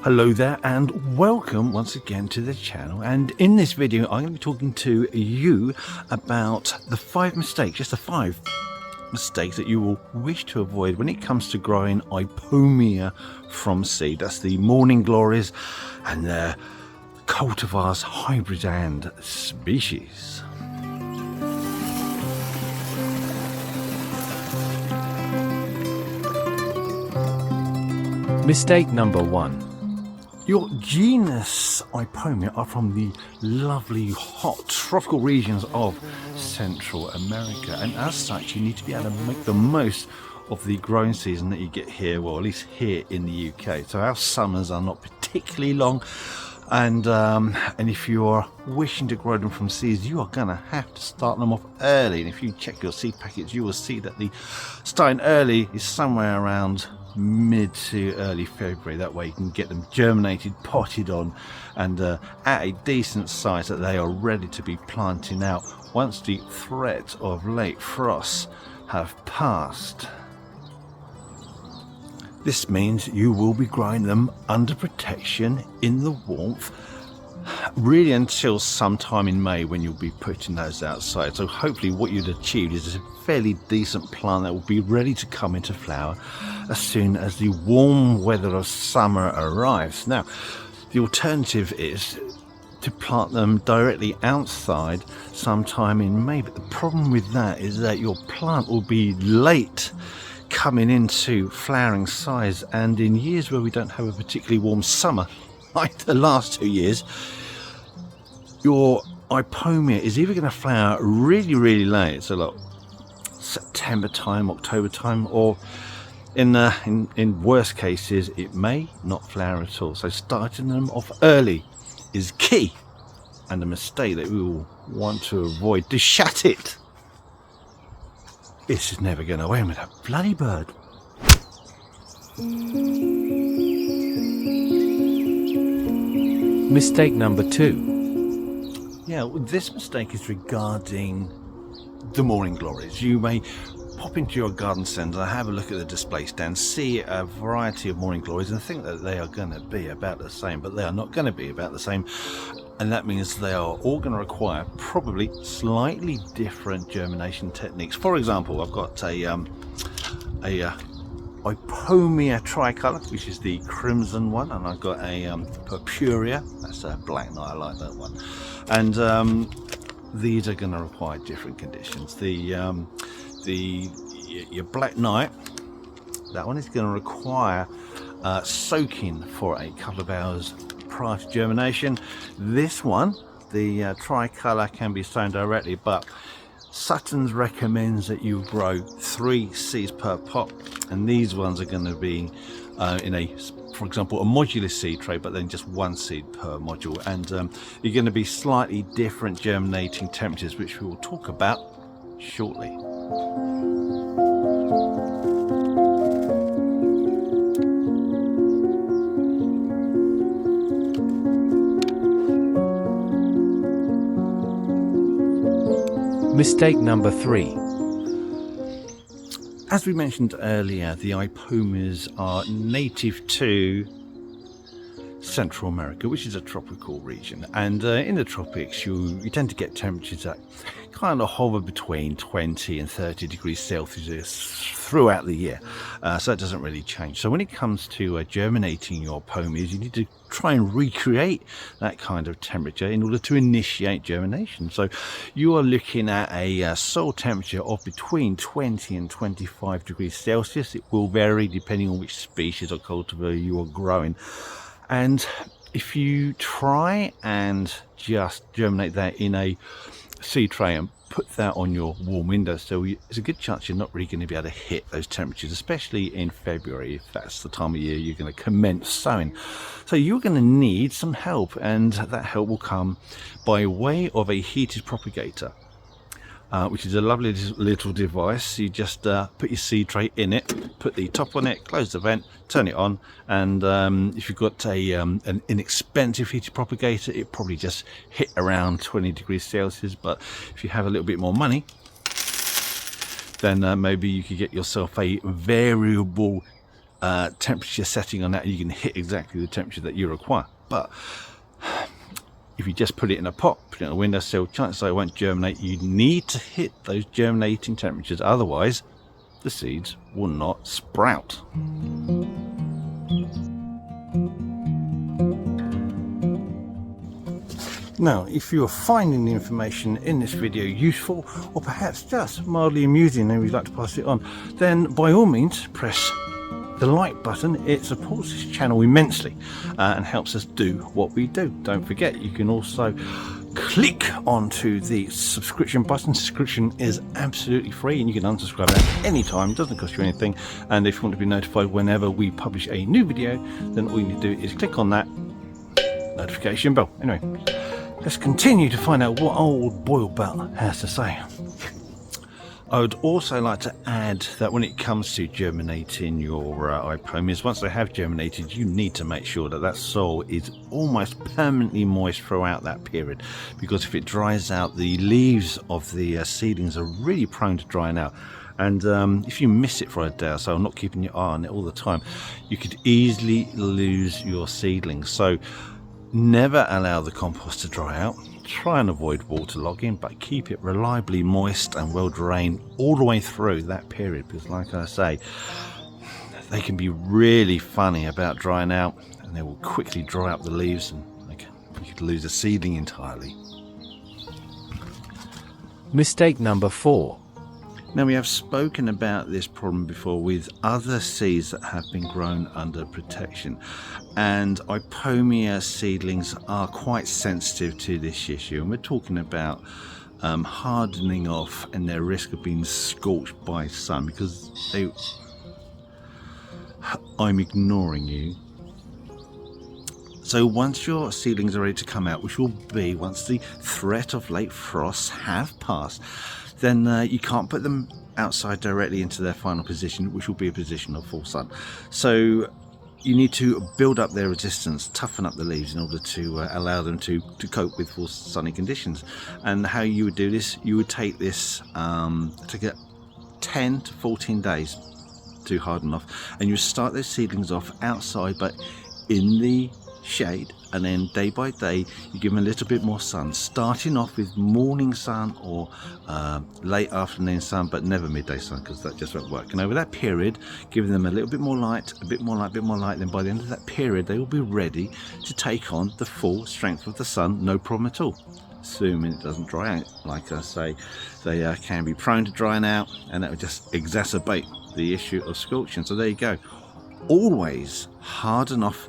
Hello there and welcome once again to the channel, and in this video I'm going to be talking to you about the 5 mistakes, just the 5 mistakes that you will wish to avoid when it comes to growing Ipomoea from seed. That's the Morning Glories and their cultivars, hybrid and species. Mistake number 1. Your genus Ipomoea are from the lovely hot tropical regions of Central America, and as such you need to be able to make the most of the growing season that you get here, well at least here in the UK. So our summers are not particularly long, and if you're wishing to grow them from seeds, you are going to have to start them off early. And if you check your seed packets, you will see that the starting early is somewhere around mid to early February. That way you can get them germinated, potted on, and at a decent size that they are ready to be planting out once the threat of late frosts have passed. This means you will be growing them under protection in the warmth really until sometime in May, when you'll be putting those outside. So hopefully what you'd achieved is a fairly decent plant that will be ready to come into flower as soon as the warm weather of summer arrives. Now the alternative is to plant them directly outside sometime in May, but the problem with that is that your plant will be late coming into flowering size, and in years where we don't have a particularly warm summer like the last 2 years, your Ipomoea is either going to flower really late, so like September time, October time, or in worst cases it may not flower at all. So starting them off early is key, and a mistake that we will want to avoid. To shut it, this is never going to win with that bloody bird. Mistake number 2. Yeah, well, this mistake is regarding the Morning Glories. You may pop into your garden centre, have a look at the display stand, see a variety of Morning Glories and think that they are going to be about the same, but they are not going to be about the same. And that means they are all going to require probably slightly different germination techniques. For example, I've got a Ipomoea tricolor, which is the crimson one, and I've got a purpurea, that's a black knight, I like that one. And these are going to require different conditions. Your black knight, that one is going to require soaking for a couple of hours prior to germination. This one, the tricolor, can be sown directly, but Sutton's recommends that you grow 3 seeds per pot, and these ones are going to be in a, for example, a modular seed tray, but then just 1 seed per module, and you're going to be slightly different germinating temperatures, which we will talk about shortly. Mistake number 3. As we mentioned earlier, the Ipomoeas are native to Central America, which is a tropical region, and in the tropics you tend to get temperatures that kind of hover between 20 and 30 degrees Celsius throughout the year, so it doesn't really change. So when it comes to germinating your Ipomoeas, you need to try and recreate that kind of temperature in order to initiate germination. So you are looking at a soil temperature of between 20 and 25 degrees Celsius. It will vary depending on which species or cultivar you are growing. And if you try and just germinate that in a seed tray and put that on your warm windowsill, there's a good chance you're not really going to be able to hit those temperatures, especially in February, if that's the time of year you're going to commence sowing. So you're going to need some help, and that help will come by way of a heated propagator, which is a lovely little device. You just put your seed tray in it, put the top on it, close the vent, turn it on, and if you've got an inexpensive heated propagator, it probably just hit around 20 degrees Celsius. But if you have a little bit more money, then maybe you could get yourself a variable temperature setting on that, you can hit exactly the temperature that you require. But if you just put it in a pot, put it on a windowsill, chances are it won't germinate. You need to hit those germinating temperatures, otherwise the seeds will not sprout. Now, if you are finding the information in this video useful, or perhaps just mildly amusing and you'd like to pass it on, then by all means press the like button. It supports this channel immensely and helps us do what we do. Don't forget, you can also click onto the subscription button. Subscription is absolutely free and you can unsubscribe at any time. It doesn't cost you anything, and if you want to be notified whenever we publish a new video, then all you need to do is click on that notification bell. Anyway, let's continue to find out what old Boyle Bell has to say. I would also like to add that when it comes to germinating your Ipomoeas, once they have germinated, you need to make sure that that soil is almost permanently moist throughout that period, because if it dries out, the leaves of the seedlings are really prone to drying out. And if you miss it for a day or so, not keeping your eye on it all the time, you could easily lose your seedlings. So never allow the compost to dry out. Try and avoid waterlogging, but keep it reliably moist and well drained all the way through that period, because like I say, they can be really funny about drying out, and they will quickly dry up the leaves, and you could lose a seedling entirely. Mistake number 4. Now, we have spoken about this problem before with other seeds that have been grown under protection, and Ipomoea seedlings are quite sensitive to this issue, and we're talking about hardening off and their risk of being scorched by sun, because I'm ignoring you. So once your seedlings are ready to come out, which will be once the threat of late frosts have passed, then you can't put them outside directly into their final position, which will be a position of full sun. So you need to build up their resistance, toughen up the leaves in order to allow them to cope with full sunny conditions. And how you would do this, you would take this, take it 10 to 14 days to harden off, and you start those seedlings off outside but in the shade, and then day by day you give them a little bit more sun, starting off with morning sun or late afternoon sun, but never midday sun, because that just won't work. And over that period, giving them a little bit more light, a bit more light, a bit more light, then by the end of that period they will be ready to take on the full strength of the sun, no problem at all, assuming it doesn't dry out. Like I say, they can be prone to drying out, and that would just exacerbate the issue of scorching. So there you go. Always harden off.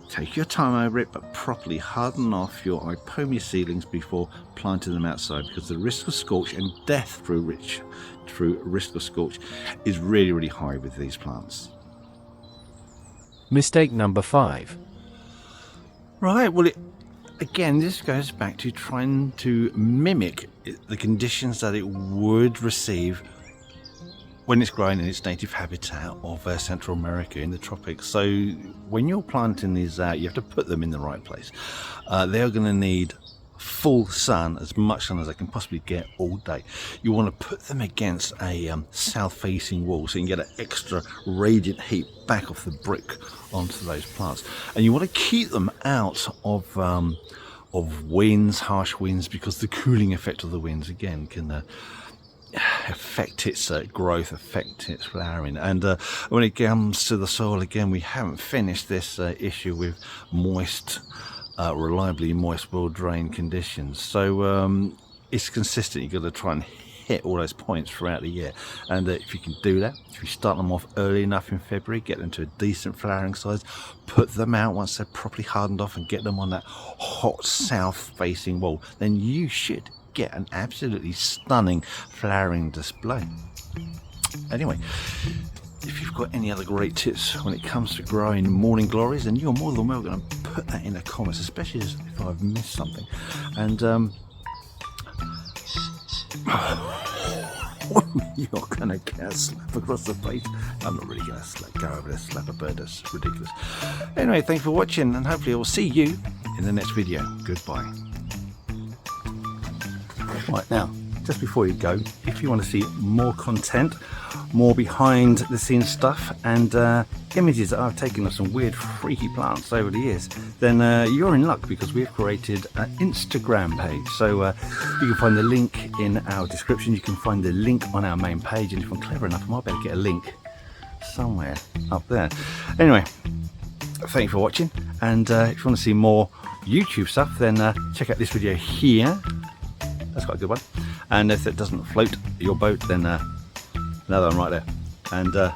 Take your time over it, but properly harden off your Ipomoea seedlings before planting them outside, because the risk of scorch and death through risk of scorch is really, really high with these plants. Mistake number 5. Right, well, again, this goes back to trying to mimic the conditions that it would receive when it's growing in its native habitat of Central America in the tropics. So when you're planting these out, you have to put them in the right place. They are going to need full sun, as much sun as they can possibly get all day. You want to put them against a south-facing wall, so you can get an extra radiant heat back off the brick onto those plants. And you want to keep them out of winds, harsh winds, because the cooling effect of the winds again can affect its growth, affect its flowering. And when it comes to the soil, again, we haven't finished this issue with moist, reliably moist, well drained conditions. So it's consistent. You've got to try and hit all those points throughout the year, and if you can do that, if you start them off early enough in February, get them to a decent flowering size, put them out once they're properly hardened off, and get them on that hot south facing wall, then you should get an absolutely stunning flowering display. Anyway, if you've got any other great tips when it comes to growing morning glories, then you're more than welcome to put that in the comments, especially if I've missed something. And you're gonna get a slap across the face. I'm not really gonna go over there, slap a bird. That's ridiculous. Anyway, thanks for watching, and hopefully I'll see you in the next video. Goodbye. Right, now, just before you go, if you want to see more content, more behind the scenes stuff, and images that I've taken of some weird freaky plants over the years, then you're in luck, because we've created an Instagram page. So you can find the link in our description, you can find the link on our main page, and if I'm clever enough I might be able to get a link somewhere up there. Anyway, thank you for watching, and if you want to see more YouTube stuff, then check out this video here. That's quite a good one. And if it doesn't float your boat, then another one right there. And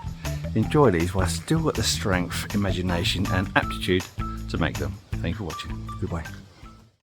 enjoy these while I still got the strength, imagination and aptitude to make them. Thank you for watching. Goodbye.